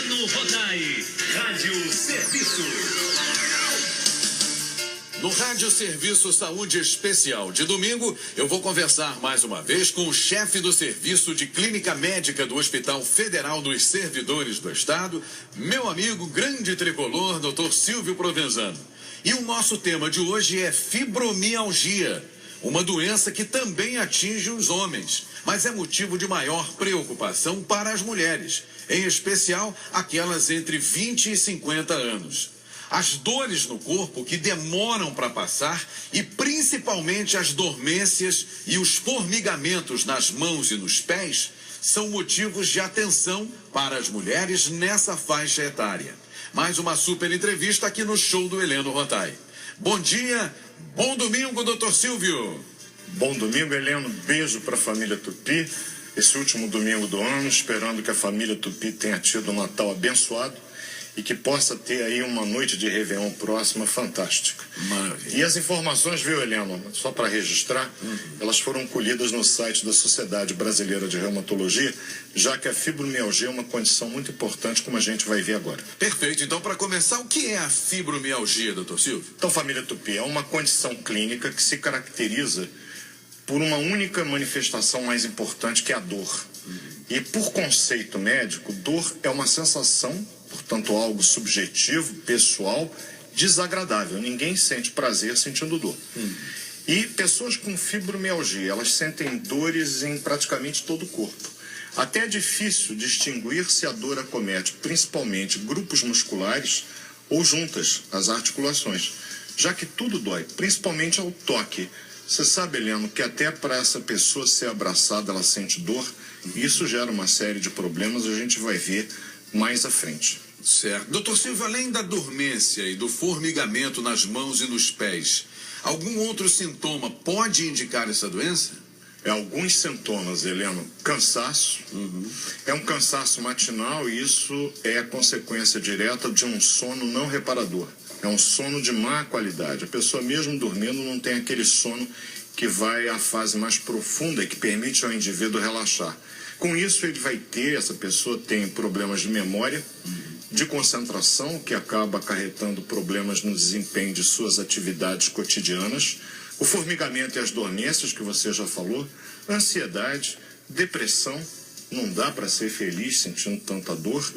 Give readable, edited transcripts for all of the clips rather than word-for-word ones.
Heleno Rodai, Rádio Serviço. No Rádio Serviço Saúde Especial de domingo, eu vou conversar mais uma vez com o chefe do Serviço de Clínica Médica do Hospital Federal dos Servidores do Estado, meu amigo grande tricolor, Dr. Silvio Provenzano. E o nosso tema de hoje é fibromialgia, uma doença que também atinge os homens, mas é motivo de maior preocupação para as mulheres, em especial aquelas entre 20 e 50 anos. As dores no corpo que demoram para passar e principalmente as dormências e os formigamentos nas mãos e nos pés são motivos de atenção para as mulheres nessa faixa etária. Mais uma super entrevista aqui no show do Heleno Rodai. Bom dia, bom domingo, doutor Silvio. Bom domingo, Heleno. Beijo para a família Tupi. Esse último domingo do ano, esperando que a família Tupi tenha tido um Natal abençoado e que possa ter aí uma noite de Réveillon próxima fantástica. Maravilha. E as informações, viu, Heleno, só para registrar, elas foram colhidas no site da Sociedade Brasileira de Reumatologia, já que a fibromialgia é uma condição muito importante, como a gente vai ver agora. Perfeito. Então, para começar, o que é a fibromialgia, doutor Silvio? Então, família Tupi, é uma condição clínica que se caracteriza por uma única manifestação mais importante, que é a dor. E por conceito médico, dor é uma sensação, portanto algo subjetivo, pessoal, desagradável. Ninguém sente prazer sentindo dor. E pessoas com fibromialgia, elas sentem dores em praticamente todo o corpo. Até é difícil distinguir se a dor acomete principalmente grupos musculares ou juntas, as articulações, já que tudo dói, principalmente ao toque. Você sabe, Heleno, que até para essa pessoa ser abraçada, ela sente dor. Isso gera uma série de problemas, a gente vai ver mais à frente. Certo. Doutor Silvio, além da dormência e do formigamento nas mãos e nos pés, algum outro sintoma pode indicar essa doença? Alguns sintomas, Heleno. Cansaço. É um cansaço matinal e isso é a consequência direta de um sono não reparador. É um sono de má qualidade. A pessoa mesmo dormindo não tem aquele sono que vai à fase mais profunda e que permite ao indivíduo relaxar. Com isso, essa pessoa tem problemas de memória, de concentração, que acaba acarretando problemas no desempenho de suas atividades cotidianas, o formigamento e as dormências, que você já falou, ansiedade, depressão. Não dá para ser feliz sentindo tanta dor.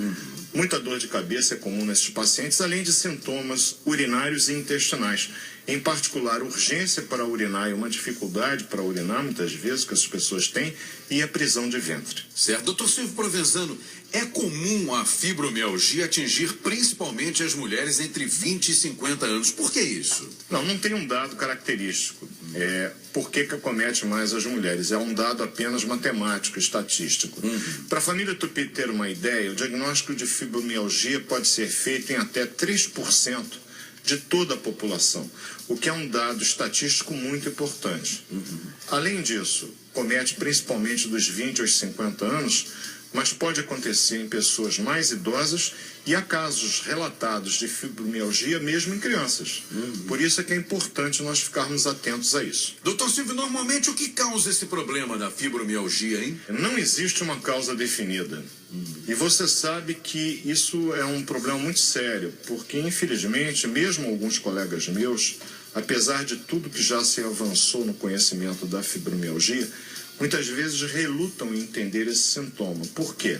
Muita dor de cabeça é comum nesses pacientes, além de sintomas urinários e intestinais. Em particular, urgência para urinar e uma dificuldade para urinar, muitas vezes, que as pessoas têm, e a prisão de ventre. Certo. Doutor Silvio Provenzano, é comum a fibromialgia atingir principalmente as mulheres entre 20 e 50 anos. Por que isso? Não tem um dado característico. Por que acomete mais as mulheres? É um dado apenas matemático, estatístico. Para a família Tupi ter uma ideia, o diagnóstico de fibromialgia pode ser feito em até 3% de toda a população, o que é um dado estatístico muito importante. Além disso, comete principalmente dos 20 aos 50 anos, mas pode acontecer em pessoas mais idosas e há casos relatados de fibromialgia mesmo em crianças. Por isso é que é importante nós ficarmos atentos a isso. Doutor Silvio, normalmente o que causa esse problema da fibromialgia, hein? Não existe uma causa definida. E você sabe que isso é um problema muito sério, porque infelizmente, mesmo alguns colegas meus, apesar de tudo que já se avançou no conhecimento da fibromialgia, muitas vezes relutam em entender esse sintoma. Por quê?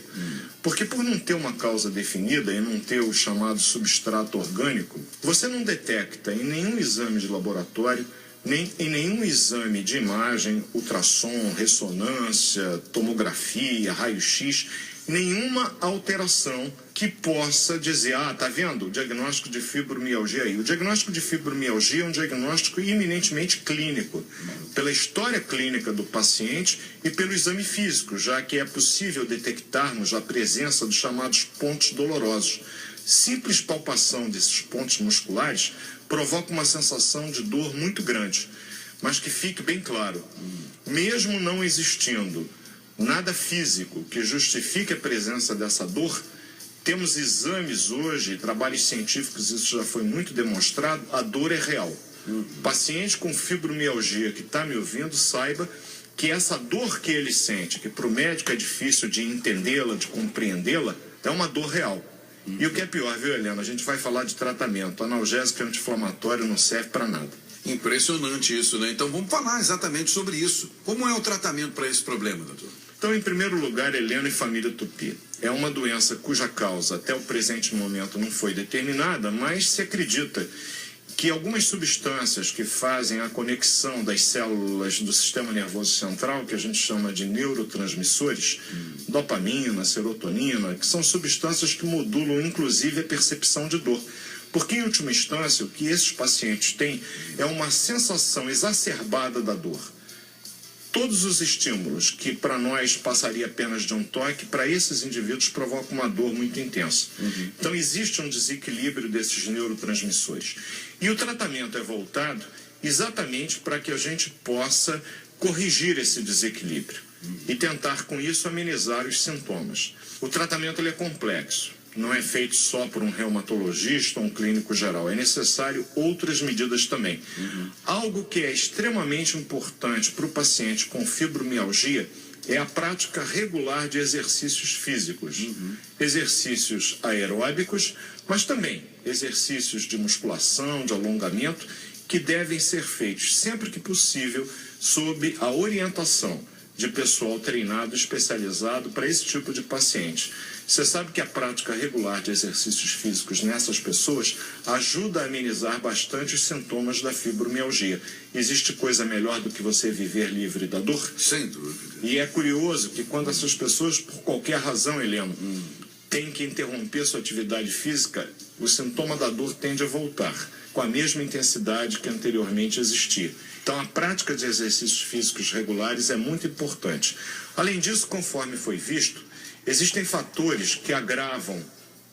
Porque por não ter uma causa definida e não ter o chamado substrato orgânico, você não detecta em nenhum exame de laboratório, nem em nenhum exame de imagem, ultrassom, ressonância, tomografia, raio-x, nenhuma alteração que possa dizer, tá vendo? O diagnóstico de fibromialgia aí. O diagnóstico de fibromialgia é um diagnóstico eminentemente clínico, pela história clínica do paciente e pelo exame físico, já que é possível detectarmos a presença dos chamados pontos dolorosos. Simples palpação desses pontos musculares provoca uma sensação de dor muito grande, mas que fique bem claro, mesmo não existindo nada físico que justifique a presença dessa dor, temos exames hoje, trabalhos científicos, isso já foi muito demonstrado, a dor é real. Paciente com fibromialgia que está me ouvindo, saiba que essa dor que ele sente, que para o médico é difícil de entendê-la, de compreendê-la, é uma dor real. E o que é pior, viu, Helena? A gente vai falar de tratamento. Analgésico e anti-inflamatório não serve para nada. Impressionante isso, né? Então vamos falar exatamente sobre isso. Como é o tratamento para esse problema, doutor? Então, em primeiro lugar, Helena e família Tupi. É uma doença cuja causa até o presente momento não foi determinada, mas se acredita que algumas substâncias que fazem a conexão das células do sistema nervoso central, que a gente chama de neurotransmissores, dopamina, serotonina, que são substâncias que modulam inclusive a percepção de dor. Porque, em última instância, o que esses pacientes têm é uma sensação exacerbada da dor. Todos os estímulos que para nós passaria apenas de um toque, para esses indivíduos provocam uma dor muito intensa. Então existe um desequilíbrio desses neurotransmissores. E o tratamento é voltado exatamente para que a gente possa corrigir esse desequilíbrio e tentar com isso amenizar os sintomas. O tratamento ele é complexo. Não é feito só por um reumatologista ou um clínico geral. É necessário outras medidas também. Algo que é extremamente importante para o paciente com fibromialgia é a prática regular de exercícios físicos. Exercícios aeróbicos, mas também exercícios de musculação, de alongamento, que devem ser feitos sempre que possível sob a orientação de pessoal treinado, especializado para esse tipo de paciente. Você sabe que a prática regular de exercícios físicos nessas pessoas ajuda a amenizar bastante os sintomas da fibromialgia. Existe coisa melhor do que você viver livre da dor? Sem dúvida. E é curioso que quando essas pessoas, por qualquer razão, Helena, têm que interromper sua atividade física, o sintoma da dor tende a voltar com a mesma intensidade que anteriormente existia. Então, a prática de exercícios físicos regulares é muito importante. Além disso, conforme foi visto, existem fatores que agravam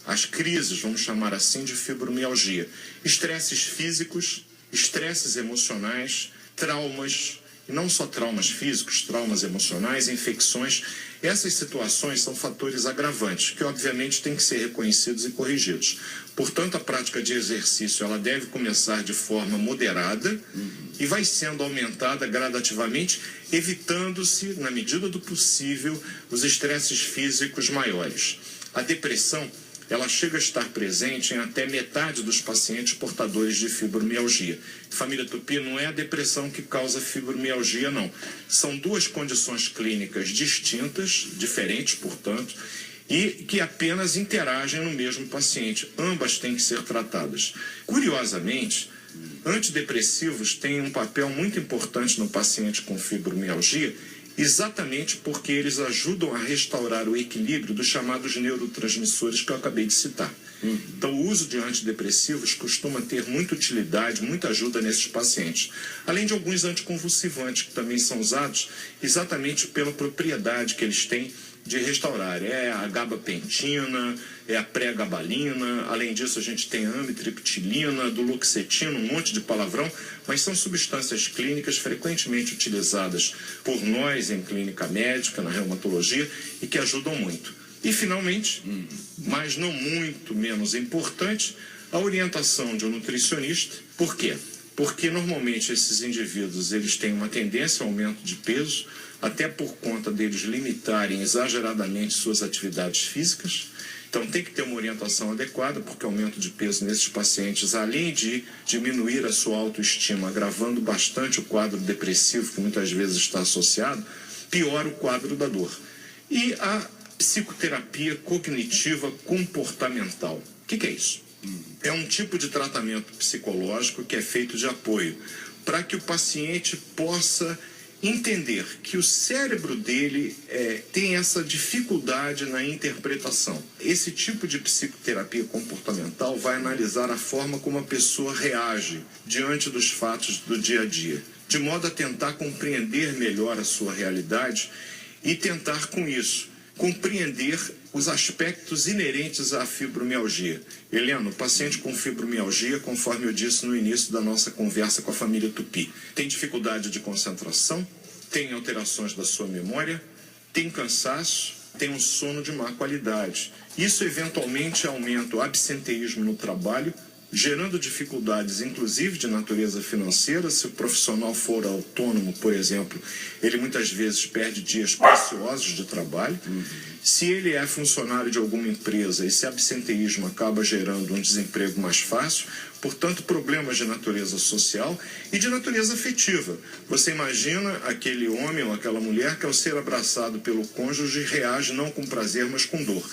as crises, vamos chamar assim, de fibromialgia. Estresses físicos, estresses emocionais, traumas, e não só traumas físicos, traumas emocionais, infecções. Essas situações são fatores agravantes, que obviamente têm que ser reconhecidos e corrigidos. Portanto, a prática de exercício ela deve começar de forma moderada e vai sendo aumentada gradativamente, evitando-se, na medida do possível, os estresses físicos maiores. A depressão ela chega a estar presente em até metade dos pacientes portadores de fibromialgia. Família Tupi, não é a depressão que causa fibromialgia, não. São duas condições clínicas distintas, diferentes, portanto, e que apenas interagem no mesmo paciente. Ambas têm que ser tratadas. Curiosamente, antidepressivos têm um papel muito importante no paciente com fibromialgia, exatamente porque eles ajudam a restaurar o equilíbrio dos chamados neurotransmissores que eu acabei de citar. Então, o uso de antidepressivos costuma ter muita utilidade, muita ajuda nesses pacientes. Além de alguns anticonvulsivantes que também são usados exatamente pela propriedade que eles têm de restaurar. É a gabapentina, é a pregabalina, além disso a gente tem a amitriptilina, duloxetina, um monte de palavrão, mas são substâncias clínicas frequentemente utilizadas por nós em clínica médica, na reumatologia, e que ajudam muito. E finalmente, mas não muito menos importante, a orientação de um nutricionista. Por quê? Porque normalmente esses indivíduos eles têm uma tendência ao aumento de peso, até por conta deles limitarem exageradamente suas atividades físicas. Então tem que ter uma orientação adequada, porque o aumento de peso nesses pacientes, além de diminuir a sua autoestima, agravando bastante o quadro depressivo, que muitas vezes está associado, piora o quadro da dor. E a psicoterapia cognitiva comportamental. O que é isso? É um tipo de tratamento psicológico que é feito de apoio para que o paciente possa entender que o cérebro dele tem essa dificuldade na interpretação. Esse tipo de psicoterapia comportamental vai analisar a forma como a pessoa reage diante dos fatos do dia a dia, de modo a tentar compreender melhor a sua realidade e tentar, com isso, compreender os aspectos inerentes à fibromialgia. Helena, o paciente com fibromialgia, conforme eu disse no início da nossa conversa com a família Tupi, tem dificuldade de concentração, tem alterações da sua memória, tem cansaço, tem um sono de má qualidade. Isso eventualmente aumenta o absenteísmo no trabalho gerando dificuldades, inclusive de natureza financeira. Se o profissional for autônomo, por exemplo, ele muitas vezes perde dias preciosos de trabalho. Se ele é funcionário de alguma empresa, esse absenteísmo acaba gerando um desemprego mais fácil. Portanto, problemas de natureza social e de natureza afetiva. Você imagina aquele homem ou aquela mulher que, ao ser abraçado pelo cônjuge, reage não com prazer, mas com dor.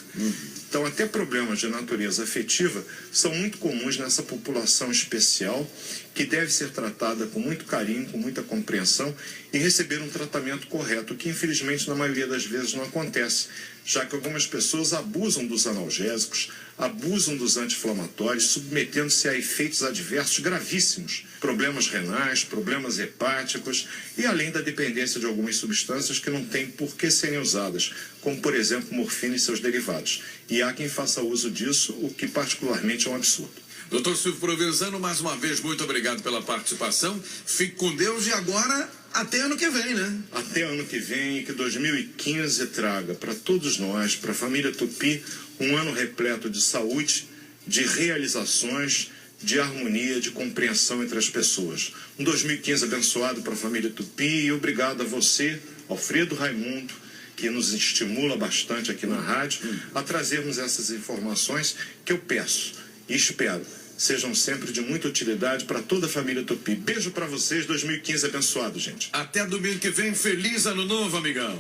Então, até problemas de natureza afetiva são muito comuns nessa população especial, que deve ser tratada com muito carinho, com muita compreensão e receber um tratamento correto, que infelizmente na maioria das vezes não acontece, já que algumas pessoas abusam dos analgésicos, abusam dos anti-inflamatórios, submetendo-se a efeitos adversos gravíssimos, problemas renais, problemas hepáticos e além da dependência de algumas substâncias que não têm por que serem usadas, como por exemplo morfina e seus derivados. E há quem faça uso disso, o que particularmente é um absurdo. Doutor Silvio Provenzano, mais uma vez, muito obrigado pela participação. Fique com Deus e agora até ano que vem, né? Até ano que vem, e que 2015 traga para todos nós, para a família Tupi, um ano repleto de saúde, de realizações, de harmonia, de compreensão entre as pessoas. Um 2015 abençoado para a família Tupi e obrigado a você, Alfredo Raimundo, que nos estimula bastante aqui na rádio, a trazermos essas informações que eu peço e espero sejam sempre de muita utilidade para toda a família Tupi. Beijo para vocês, 2015 abençoado, gente. Até domingo que vem, feliz ano novo, amigão.